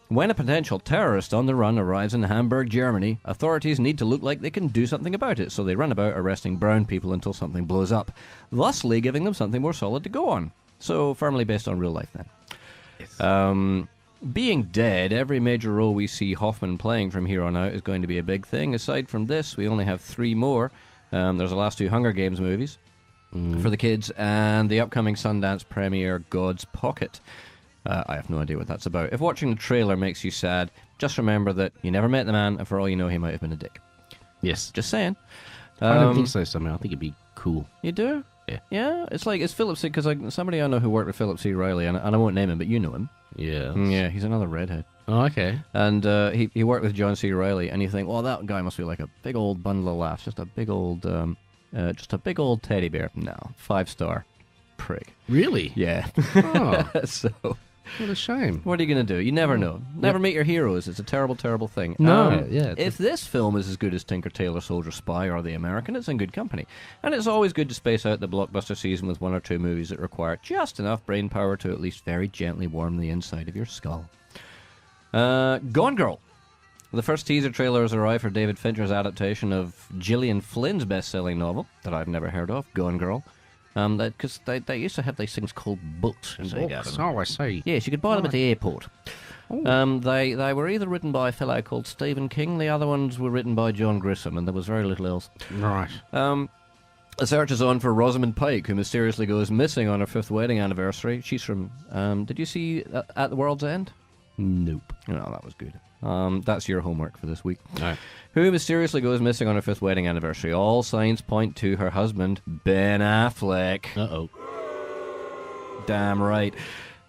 When a potential terrorist on the run arrives in Hamburg, Germany, authorities need to look like they can do something about it, so they run about arresting brown people until something blows up, thusly giving them something more solid to go on. So, firmly based on real life, then. Yes. Being dead, every major role we see Hoffman playing from here on out is going to be a big thing. Aside from this, we only have 3 more. There's the last 2 Hunger Games movies for the kids, and the upcoming Sundance premiere, God's Pocket. I have no idea what that's about. If watching the trailer makes you sad, just remember that you never met the man, and for all you know, he might have been a dick. Yes. Just saying. I don't think so, somehow. I think it'd be cool. You do? Yeah. Yeah? It's Philip C., because somebody I know who worked with Philip C. Riley, and I won't name him, but you know him. Yeah. Yeah, he's another redhead. Oh, okay. And he worked with John C. Riley, and you think, well, that guy must be like a big old bundle of laughs, just a big old teddy bear. No, 5-star prick. Really? Yeah. Oh. So, what a shame. what are you going to do? You never know. Never meet your heroes. It's a terrible, terrible thing. No, yeah. If this film is as good as Tinker Tailor Soldier Spy or The American, it's in good company. And it's always good to space out the blockbuster season with 1 or 2 movies that require just enough brain power to at least very gently warm the inside of your skull. Gone Girl. The first teaser trailer has arrived for David Fincher's adaptation of Gillian Flynn's best-selling novel that I've never heard of, Gone Girl. Because they used to have these things called books. Oh, I see. Yes, you could buy them at the airport. They were either written by a fellow called Stephen King, the other ones were written by John Grisham, and there was very little else. Right. A search is on for Rosamund Pike, who mysteriously goes missing on her 5th wedding anniversary. She's from... did you see At the World's End? Nope. No, that was good. That's your homework for this week. All right. Who mysteriously goes missing on her 5th wedding anniversary. All signs point to her husband, Ben Affleck. Uh-oh. Damn right.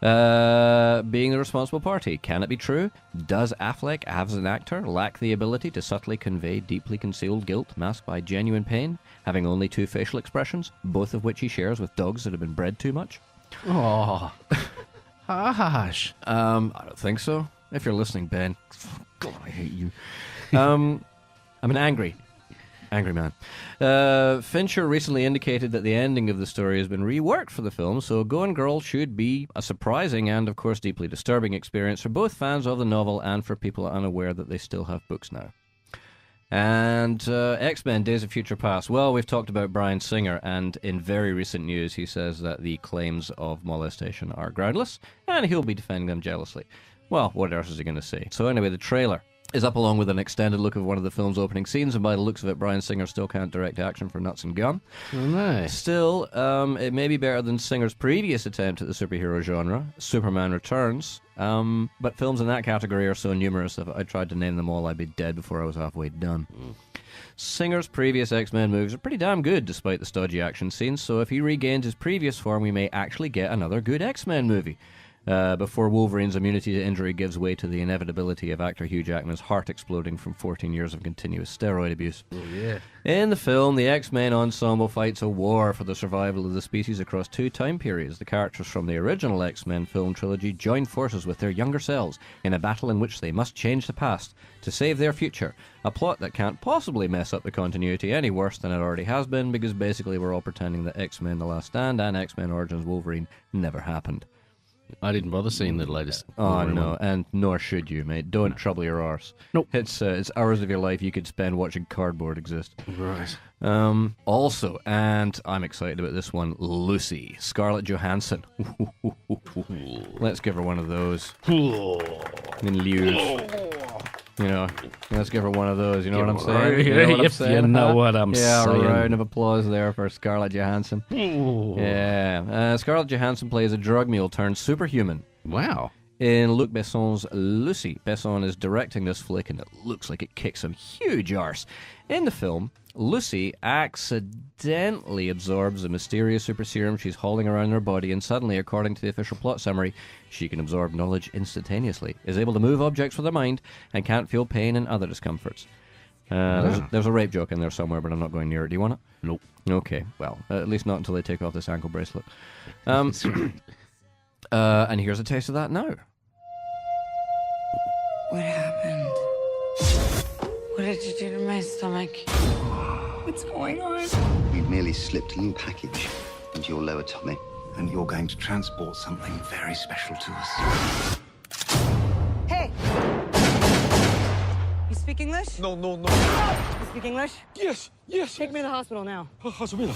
Being the responsible party. Can it be true? Does Affleck, as an actor, lack the ability to subtly convey deeply concealed guilt masked by genuine pain, having only 2 facial expressions, both of which he shares with dogs that have been bred too much? Oh. Hush. I don't think so. If you're listening, Ben, God, I hate you. I'm an angry man. Fincher recently indicated that the ending of the story has been reworked for the film, so Gone Girl should be a surprising and, of course, deeply disturbing experience for both fans of the novel and for people unaware that they still have books now. And X-Men Days of Future Past. Well, we've talked about Bryan Singer, and in very recent news he says that the claims of molestation are groundless, and he'll be defending them jealously. Well, what else is he going to say? So anyway, the trailer is up along with an extended look of one of the film's opening scenes, and by the looks of it, Bryan Singer still can't direct action for Nuts and Gun. Oh, nice. Still, it may be better than Singer's previous attempt at the superhero genre, Superman Returns, but films in that category are so numerous that if I tried to name them all, I'd be dead before I was halfway done. Singer's previous X-Men movies are pretty damn good, despite the stodgy action scenes, so if he regains his previous form, we may actually get another good X-Men movie. Before Wolverine's immunity to injury gives way to the inevitability of actor Hugh Jackman's heart exploding from 14 years of continuous steroid abuse. Oh, yeah. In the film, the X-Men ensemble fights a war for the survival of the species across 2 time periods. The characters from the original X-Men film trilogy join forces with their younger selves in a battle in which they must change the past to save their future. A plot that can't possibly mess up the continuity any worse than it already has been, because basically we're all pretending that X-Men The Last Stand and X-Men Origins Wolverine never happened. I didn't bother seeing the latest. Oh, no, and nor should you, mate. Don't trouble your arse. Nope. It's hours of your life you could spend watching cardboard exist. Right. Also, and I'm excited about this one, Lucy, Scarlett Johansson. Let's give her one of those. In lieu. You know, let's give her one of those. You know what I'm saying? You know what I'm saying? You know what I'm saying. Yeah, a round of applause there for Scarlett Johansson. Yeah. Scarlett Johansson plays a drug mule turned superhuman. Wow. In Luc Besson's Lucy. Besson is directing this flick, and it looks like it kicks some huge arse. In the film, Lucy accidentally absorbs a mysterious super serum she's hauling around her body, and suddenly, according to the official plot summary, she can absorb knowledge instantaneously, is able to move objects with her mind, and can't feel pain and other discomforts. There's a rape joke in there somewhere, but I'm not going near it. Do you want it? Nope. Okay, well, at least not until they take off this ankle bracelet. And here's a taste of that now. What happened? What did you do to my stomach? What's going on? We've merely slipped a little package into your lower tummy. and you're going to transport something very special to us. Hey! You speak English? No. You speak English? Yes. Take me to the hospital now. Hospital.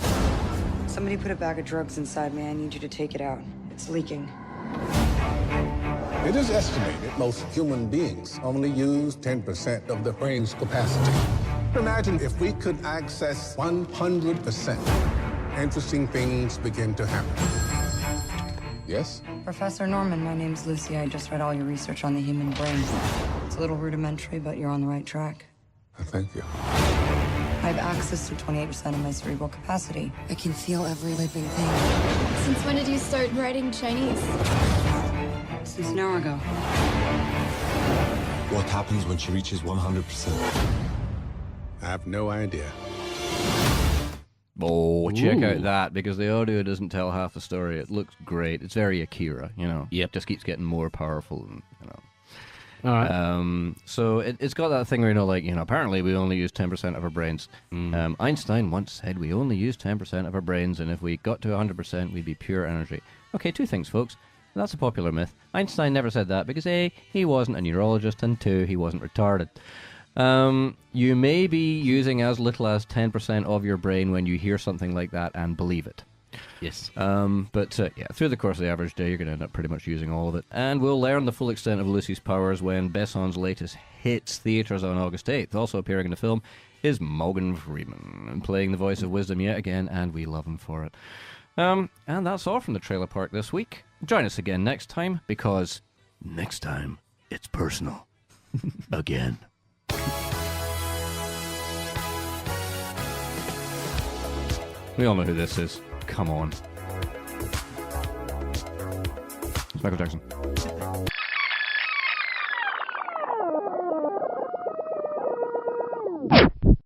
Somebody put a bag of drugs inside me. I need you to take it out. It's leaking. It is estimated most human beings only use 10% of their brain's capacity. Imagine if we could access 100%. Interesting things begin to happen. Yes? Professor Norman, my name's Lucy. I just read all your research on the human brain. It's a little rudimentary, but you're on the right track. Thank you. I have access to 28% of my cerebral capacity. I can feel every living thing. Since when did you start writing Chinese? Since an hour ago. What happens when she reaches 100%? I have no idea. Oh, check out that, because the audio doesn't tell half the story. It looks great. It's very Akira, you know. Yep. Just keeps getting more powerful, and, you know. All right. So it's got that thing where, you know, like, you know, apparently we only use 10% of our brains. Einstein once said we only use 10% of our brains, and if we got to 100%, we'd be pure energy. Okay, two things, folks. That's a popular myth. Einstein never said that because A, he wasn't a neurologist, and 2, he wasn't retarded. You may be using as little as 10% of your brain when you hear something like that and believe it. Yes. But yeah, through the course of the average day, you're going to end up pretty much using all of it. And we'll learn the full extent of Lucy's powers when Besson's latest hits theatres on August 8th. Also appearing in the film is Morgan Freeman, and playing the voice of wisdom yet again, and we love him for it. And that's all from the Trailer Park this week. Join us again next time, because Next time, it's personal. Again. we all know who this is. Come on. It's Michael Jackson.